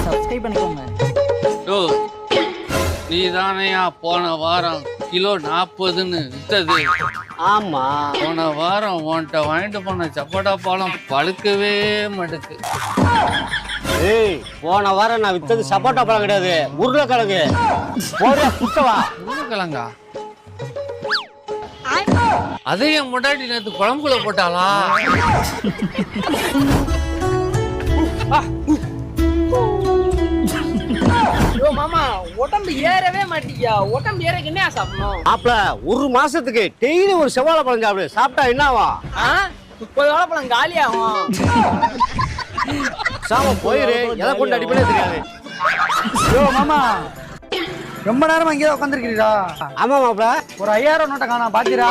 Subscribe பண்ணிக்கோங்க. நீ தானையா போன வாரம் கிலோ 40ன்னு வித்தது? ஆமா, போன வாரம் உன்கிட்ட வாங்கிட்டு போன சப்போட்டா பழம் பழுக்கவே மடுக்கு. ஏய், போன வாரம் நான் வித்தது சப்போட்டா பழம் கிடையாது, உருளைக்கிழங்கு. போறியா குத்தவா? உருளைக்கிழங்கா? அதையும் முன்னாடி நேற்று குழம்புல போட்டாளா? மாமா உடம்பு ஏறவே மாட்டியா? உடம்பு ஏறக்கு என்ன சாப்பிடணும்? மாப்ள, ஒரு மாசத்துக்கு டெய்லி ஒரு செவ்வாழை பழம் சாப்பிடு. சாப்பிட்டா என்னவா? 30 வாழைப்பழம் காலியாகும். சாம போயிரு, எதை கொண்டு அடிப்படே தெரியாது. மாமா ரொம்ப நேரமா இங்கே உட்காந்துருக்கீங்களா? ஆமா மாப்ள, ஒரு 5000 நோட்டை காணா பாத்தீரா?